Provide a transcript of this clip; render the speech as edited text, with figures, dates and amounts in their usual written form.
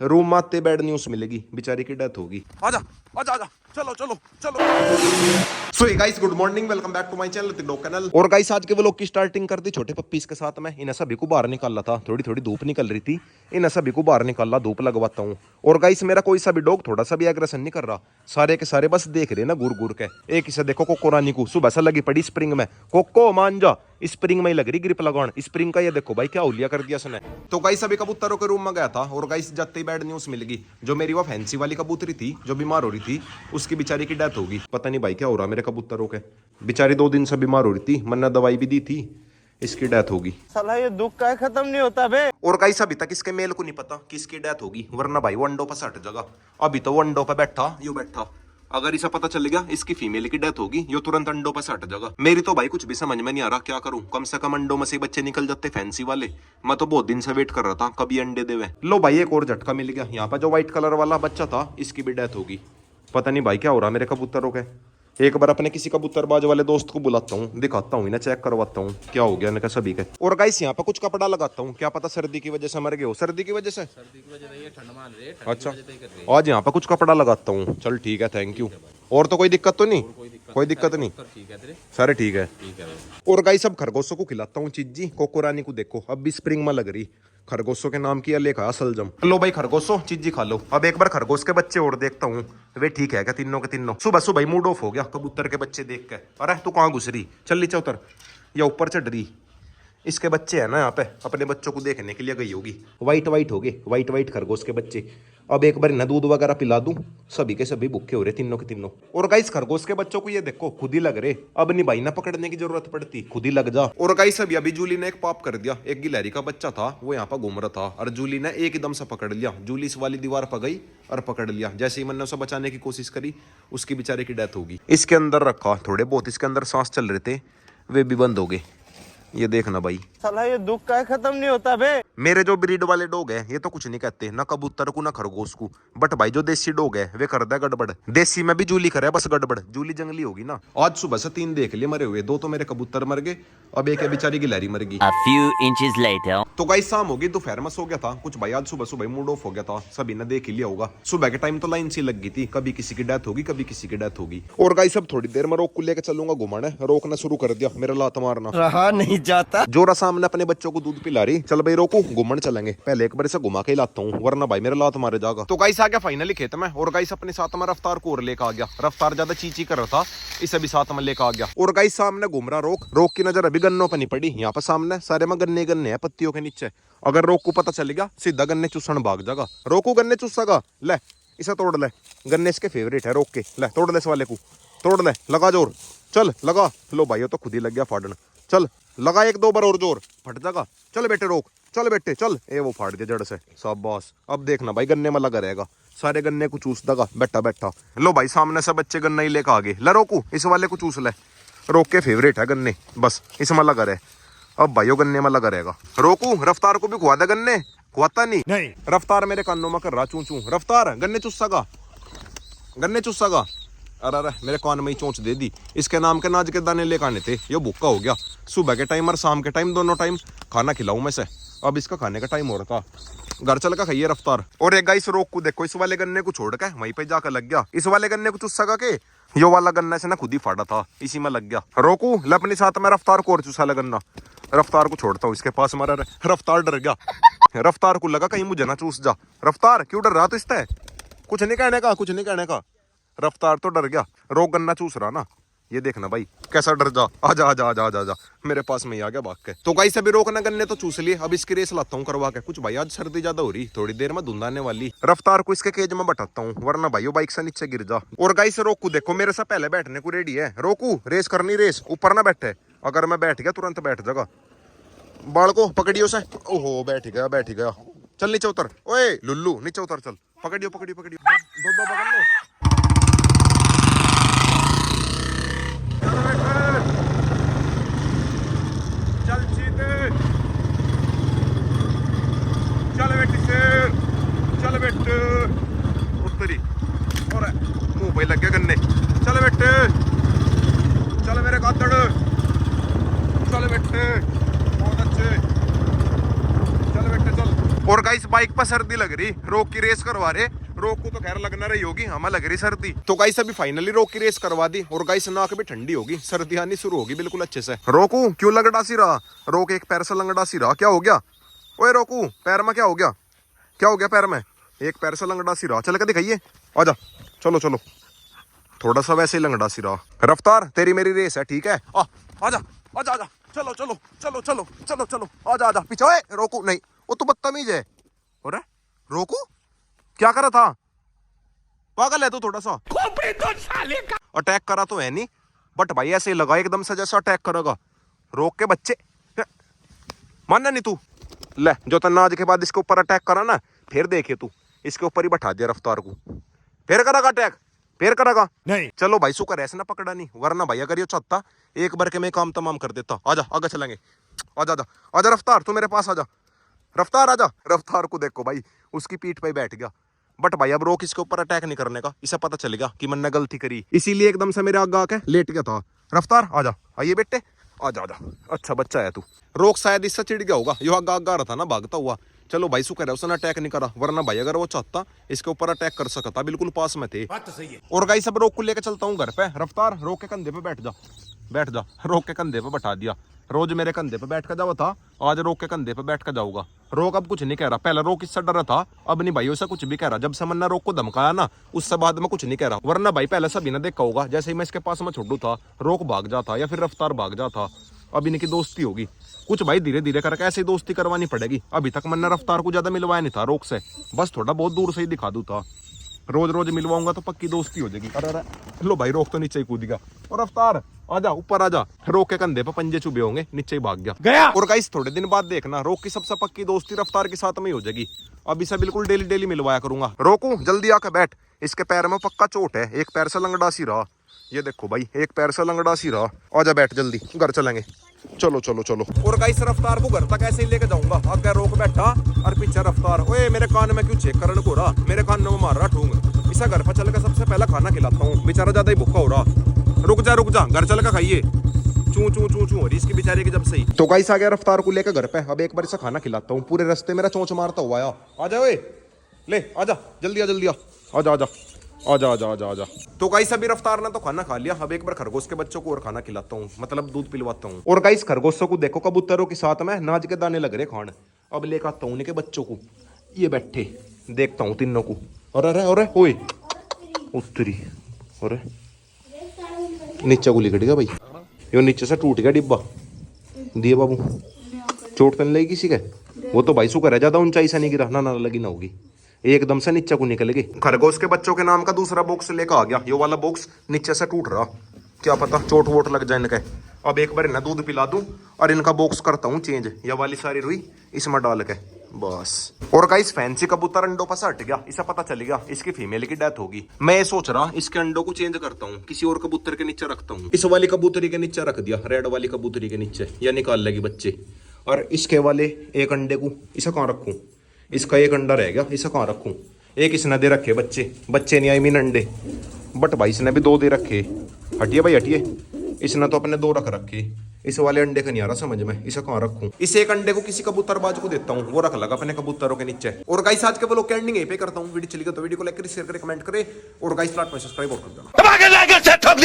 Room में आते bad news मिलेगी, बेचारी की डेथ होगी। आजा आजा आजा, चलो चलो चलो। So guys, good morning, welcome back to my channel TikTok channel. और गाइस, आज के व्लॉग की स्टार्टिंग कर दी छोटे पप्पीज के साथ में। इन सभी को बाहर निकाला था, थोड़ी थोड़ी धूप निकल रही थी, इन सभी को बाहर निकाला, धूप लगवाता हूँ। और गाइस, मेरा कोई सा भी डॉग थोड़ा सा भी एग्रेशन नहीं कर रहा, सारे के सारे बस देख रहे ना घूर घूर के। एक इसे देखो कोको रानी को, सुबह से लगी पड़ी स्प्रिंग में, कोको मान जा, स्प्रिंग में ही लग रही ग्रिप लगान स्प्रिंग का। ये देखो भाई क्या हुलिया कर दिया उसने। तो गाइस अभी कबूतरों के रूम में गया था और गाइस जाते ही बैड न्यूज मिल गई। जो मेरी वो फैंसी वाली कबूतरी थी जो बीमार हो रही थी, उसकी बेचारी की डेथ होगी। पता नहीं भाई क्या हो रहा मेरे कबूतरों के, बेचारी 2 दिन से बीमार हो रही थी, मैंने दवाई भी दी थी, इसकी डेथ होगी। साला ये दुख का खत्म नहीं होता बे। और गाइस अभी तक इसके मेल को नहीं पता कि इसकी डेथ होगी, वरना भाई वो अंडों पर सट जगह। अभी तो वो अंडों पर बैठा, यूं बैठा, अगर इसे पता चल गया इसकी फीमेल की डेथ होगी, यो तुरंत अंडों पर सट जगह। मेरी तो भाई कुछ भी समझ में नहीं आ रहा, क्या करूं? कम से कम अंडों में से बच्चे निकल जाते फैंसी वाले। मैं तो बहुत दिन से वेट कर रहा था कभी अंडे देवे। लो भाई एक और झटका मिल गया, यहाँ पर जो व्हाइट कलर वाला बच्चा था इसकी भी डेथ होगी। पता नहीं भाई क्या हो रहा मेरे कबूतरों के। एक बार अपने किसी कबूतरबाज वाले दोस्त को बुलाता हूँ, दिखाता हूँ, इन्हें चेक करवाता हूँ क्या हो गया इनका सभी के। और गाइस यहाँ पर कुछ कपड़ा लगाता हूँ, क्या पता सर्दी की वजह से मर गए हो। सर्दी की वजह से? सर्दी की वजह नहीं है, ठंड मान रहे। अच्छा, आज यहाँ पर कुछ कपड़ा लगाता हूँ। चल ठीक है, थैंक यू। और तो कोई दिक्कत तो नहीं? कोई दिक्कत नहीं, सारे ठीक है। और गाइस सब खरगोशों को खिलाता हूँ चीज जी। कोको रानी को देखो अब भी स्प्रिंग में लग रही, खरगोशों के नाम किया लेखा असलजम। लो भाई खरगोशों चीजी खा लो। अब एक बार खरगोश के बच्चे और देखता हूँ, वे ठीक है क्या तीनों के तीनों? सुबह सुबह मूड ऑफ हो गया कबूतर के बच्चे देख के। अरे तू कहाँ घुस रही? चल नीचे उतर, या ऊपर चढ़ रही। इसके बच्चे हैं ना यहाँ पे, अपने बच्चों को देखने के लिए गई होगी। वाइट वाइट हो गए, वाइट वाइट खरगोश के बच्चे। अब एक बार न दूध वगैरह पिला दूं, सभी के सभी भूखे हो रहे तीनों के तीनों। और गाइस खरगोश के बच्चों को ये देखो खुद ही लग रहे, अब नहीं भाई ना पकड़ने की जरूरत पड़ती, खुद ही लग जा। और गाइस अभी जूली ने एक पाप कर दिया। एक गिलहरी का बच्चा था, वो यहाँ पर घूम रहा था और जूली ने एकदम से पकड़ लिया। जूली इस वाली दीवार पर गई और पकड़ लिया। जैसे ही मैंने उसे बचाने की कोशिश करी, उसकी बेचारे की डेथ होगी। इसके अंदर रखा, थोड़े बहुत इसके अंदर सांस चल रहे थे, वे भी बंद हो गए। ये देखना भाई, साला ये दुख का खत्म नहीं होता बे। मेरे जो ब्रीड वाले डॉग है ये तो कुछ नहीं कहते, ना कबूतर को ना खरगोश को। बट भाई जो देसी डॉग है वे कर दे गड़बड़। देसी में भी जूली करे बस गड़बड़, जूली जंगली होगी ना। आज सुबह से 3 देख लिए मरे हुए, 2 तो मेरे कबूतर मर गए, अब एक है बेचारी गिलहरी मर गई। A few inches later. तो गाइस शाम होगी, दोपहर में सो गया था कुछ भाई, आज सुबह सुबह मूड ऑफ हो गया था, सभी ने देख ही लिया होगा। सुबह के टाइम तो लाइन सी लग गई थी, कभी किसी की डेथ होगी कभी किसी की डेथ होगी। और गाइस अब थोड़ी देर में रोक को लेकर चलूंगा घुमाने। रोकना शुरू कर दिया, मेरा लात मारना रहा नहीं जाता। जोरा सामने अपने बच्चों को दूध पिला रही। चल भाई रोको, घूमन चलेंगे, पहले एक बार इसे घुमा के लाता हूँ, वरना भाई मेरा लात मारे जाएगा। तो गाइस आ गया फाइनली खेत में। और गाइस अपने साथ में रफ्तार को और लेकर आ गया। रफ्तार ज्यादा चीची कर रहा था, इसे भी साथ में लेकर आ गया। और गाइस सामने घूम रहा रोक, रोक की नजर अभी गन्नों पर नहीं पड़ी। यहाँ पर सामने सारे में गन्ने गन्ने हैं पत्तियों के नीचे। अगर रोक को पता चल गया सीधा गन्ने चूसण भाग जाएगा। रोको गन्ने चूसेगा, ले इसे तोड़ ले, गन्ने इसके फेवरेट है रोक के। ले तोड़ ले इस वाले को, तोड़ ले, लगा जोर, चल लगा। लो भाई तो खुद ही लग गया फाड़न, चल लगा 1-2 बार और जोर, फट जाएगा। चल बेटे रोक, चल बेटे चल। ए वो फाड़ दिया जड़ से, शाबाश। अब देखना भाई गन्ने में लगा रहेगा, सारे गन्ने को चूस देगा बैठा बैठा। लो भाई सामने से बच्चे गन्ना ही लेकर आ गए। ले रोकू इस वाले को चूस ले, रोक के फेवरेट है गन्ने, बस इसमें लगा रहे। अब भाइयों गन्ने में लगा रहेगा। रोकू रफ्तार को भी खुआ दे गन्ने, खुआता नहीं। रफ्तार मेरे कानों में कर रहा चूं चूं। रफ्तार गन्ने चूसेगा, गन्ने चूसेगा। अरे अरे मेरे कान में ही चोंच दे दी। इसके नाम के नाज के दाने लेकर आने थे, ये भूखा हो गया। सुबह के टाइम और शाम के टाइम दोनों टाइम खाना खिलाऊं मैं से। अब इसका खाने का टाइम हो रहा था, घर चल का खाइए रफ्तार। और एक गाइस रोक को देखो, इस वाले गन्ने को छोड़ के वहीं पे जाकर लग गया। इस वाले गन्ने को चूसेगा के? यो वाला गन्ना से ना खुद ही फाड़ा था, इसी में लग गया। रोकू ले अपने साथ में रफ्तार को और चूसा ले गन्ना। रफ्तार को छोड़ता हूँ इसके पास, मारा रफ्तार डर गया। रफ्तार को लगा कहीं मुझे ना चूस जा। रफ्तार क्यों डर रहा? तो इससे कुछ नहीं कहने का, कुछ नहीं कहने का। रफ्तार तो डर गया, रोक गन्ना चूस रहा ना। ये देखना भाई कैसा डर जा, आजा आजा आजा आजा आजा, मेरे पास में ही आ गया भाग के। तो गाइस अभी रोकना गन्ने तो चूस लिए, अब इसकी रेस लाता हूँ करवा के। कुछ भाई आज सर्दी ज्यादा हो रही, थोड़ी देर में धुंध आने वाली। रफ्तार को इसके केज में बैठाता हूँ, वरना भाइयों बाइक से नीचे गिर जा। और गाइस रोकू देखो मेरे से पहले बैठने को रेडी है। रोकू रेस करनी, रेस ऊपर ना बैठे, अगर मैं बैठ गया तुरंत बैठ जाएगा। बाल को पकड़ियो से, ओहो बैठ गया बैठ गया। चल नीचे उतर, ओए लुल्लू नीचे उतर, चल पकड़ियो पकड़ियो पकड़ियो, दो पकड़ लो। चल सीधे, चल बेटी शेर, चल बेटे उत्तरी। और मुंह पे लग गया गन्ने, चल बेटे, चल मेरे कातड़, चल बेटे, बहुत अच्छे, चल बेटे चल। और गाइस बाइक पर सर्दी लग रही, रोक की रेस करवा रहे। रोक को तो खैर लगना रही होगी, हमें लग रही सर्दी। तो गाइस अभी फाइनली रोक की रेस करवा दी और गाइस नाक भी ठंडी होगी, सर्दी आनी शुरू होगी बिल्कुल अच्छे से। रोकू क्यों लंगड़ा सी रहा? रोक एक पैर से लंगड़ा सी रहा, क्या हो गया? ओए रोकू पैर में क्या हो गया? क्या हो गया पैर में? एक पैर से लंगड़ा सी रहा, चल के दिखाइए। आजा चलो चलो, थोड़ा सा वैसे ही लंगड़ा सी रहा। रफ्तार तेरी मेरी रेस है, ठीक है? आजा आजा आजा, चलो चलो चलो चलो चलो चलो, आजा आजा पीछे। ओए रोकू नहीं, वो तो बदतमीज है। अरे रोकू क्या करा था? पागल है तू थोड़ा सा। तो साले का अटैक करा तो है नहीं, बट भाई ऐसे ही लगा एकदम से जैसा अटैक करेगा। रोक के बच्चे मानना नहीं तू। ले जो तन्ना आज के बाद इसके ऊपर अटैक करा ना, फिर देखिए तू इसके ऊपर ही बैठा दिया रफ्तार को। फिर करेगा अटैक, फिर करेगा नहीं। चलो भाई शुक्र ऐसे ना पकड़ा नहीं, वरना भाई अगर ये चाहता एक बार के मैं काम तमाम कर देता। आजा आगे चलेंगे, आजा आजा आजा रफ्तार तू मेरे पास आजा। रफ्तार आजा। रफ्तार को देखो भाई, उसकी पीठ पे बैठ गया। बट भाई अब रोक इसके ऊपर अटैक नहीं करने का, इसे पता चलेगा कि मैंने गलती करी, इसीलिए एकदम से मेरे आगे आके लेट गया था। रफ्तार आजा, आइए बेटे आजा आजा, अच्छा बच्चा है तू। रोक शायद इससे चिढ़ गया होगा, यो आगा आगा रहा था ना भागता हुआ। चलो भाई शुक्र है उसने अटैक नहीं करा, वरना भाई अगर वो चाहता इसके ऊपर अटैक कर सकता, बिल्कुल पास में थे। बात तो सही है। और गाइस अब रोक को लेकर चलता हूँ घर पे। रफ्तार रोक के कंधे पे बैठ जा, बैठ जा। रोक के कंधे पे बैठा दिया, रोज मेरे कंधे पे बैठ कर जाओ था, आज रोक के कंधे पे बैठ कर जाऊंगा। रोक अब कुछ नहीं कह रहा, पहले रोक इससे डर रहा था, अब नहीं भाई उसे कुछ भी कह रहा। जब से मैंने रोक को धमकाया ना, उससे बाद में कुछ नहीं कह रहा, वरना भाई पहले सभी ने देखा होगा जैसे ही मैं इसके पास में छोड़ू था, रोक भाग जाता या फिर रफ्तार भाग जाता। अब इनकी दोस्ती होगी कुछ भाई, धीरे धीरे करके ऐसी दोस्ती करवानी पड़ेगी। अभी तक मैंने रफ्तार को ज्यादा मिलवाया नहीं था रोक से, बस थोड़ा बहुत दूर से ही दिखा दूं था। रोज रोज मिलवाऊंगा तो पक्की दोस्ती हो जाएगी। अरे लो भाई रोक तो नीचे ही कूद गया। और रफ्तार आजा ऊपर आजा। रोक के कंधे पे पंजे चुभे होंगे, नीचे ही भाग गया। और गाइस थोड़े दिन बाद देखना रोक की सबसे पक्की दोस्ती रफ्तार के साथ में ही हो जाएगी। अब इसे बिल्कुल डेली डेली मिलवाया करूंगा। रोकू जल्दी आकर बैठ, इसके पैर में पक्का चोट है, एक पैर से लंगड़ा सी रहा। ये देखो भाई एक पैर से लंगड़ा सी रहा। आजा बैठ जल्दी, घर चलेंगे। चलो चलो चलो। और गाइस रफ्तार को घर तक ऐसे ही लेके जाऊंगा। आगे रोक बैठा और पीछे रफ्तार। ओए मेरे कान में क्यों चेक करने को रहा? मेरे कान में मार रहा ठूंग। इसे घर पर चल के सबसे पहला खाना खिलाता हूँ, बेचारा ज्यादा ही भूखा हो रहा। रुक जा घर चल के खाइए। चू चू चू चू हो रही इसकी बेचारे की जब से ही। तो गाइस आ गया रफ्तार को लेकर घर पे। अब एक बार इसे खाना खिलाता हूँ। पूरे रास्ते मेरा चोंच मारता हुआ आया। आजा ओए ले आजा जल्दी आ आजा आजा आजा आजा आजा आजा। तो गाइस अभी रफ्तार ने तो खाना खा लिया, अब एक बार खरगोश के बच्चों को और खाना खिलाता हूँ, मतलब दूध पिलवाता हूँ। और गाइस खरगोशों को देखो कबूतरों के साथ में नाज के दाने लग रहे खान। अब लेकर आता हूँ उनके बच्चों को, ये बैठे देखता हूँ तीनों को। अरे ओए उत्तरी, अरे नीचे को लिखट गया भाई, यो नीचे से टूट गया डिब्बा। दिए बाबू चोट तो नहीं लगी किसी के? वो तो भाई शुक्र है ज्यादा ऊंचाई से नहीं गिरा, ना लगी ना होगी, एकदम से नीचे को निकल गई। खरगोश के बच्चों के नाम का दूसरा बॉक्स लेकर आ गया। ये वाला बॉक्स नीचे से टूट रहा, क्या पता चोट वोट लग जाए इनके। अब एक बार इन्हें दूध पिला दूं और इनका बॉक्स करता हूँ चेंज। ये वाली सारी रुई इसमें डाल के बस। और गाइस फैंसी कबूतर अंडों पर से हट गया, इसे पता चल गया इसकी फीमेल की डेथ होगी। मैं ये सोच रहा इसके अंडों को चेंज करता हूँ, किसी और कबूतर के नीचे रखता हूँ। इस वाली कबूतरी के नीचे रख दिया, रेड वाली कबूतरी के नीचे, या निकाल लेगी बच्चे। और इसके वाले एक अंडे को इसे कहाँ रखूँ? इसका एक अंडा रह गया, इसे कहाँ रखूँ? एक इसने दे रखे बच्चे नहीं आई मीन अंडे, बट भाई इसने भी 2 दे रखे। हटिए भाई हटिए, इसने तो अपने 2 रख रखे। इस वाले अंडे का नहीं आ रहा समझ में, इसे कहाँ रखूं? इस एक अंडे को किसी कबूतरबाज को देता हूँ, वो रख लगा अपने कबूतरों के नीचे। और गाइस आज के ब्लॉग के एंडिंग यहीं पे करता हूँ। वीडियो चली गई तो वीडियो को लाइक करें, शेयर करें, कमेंट करें और गाइस प्लेटफॉर्म सब्सक्राइब और कर देना।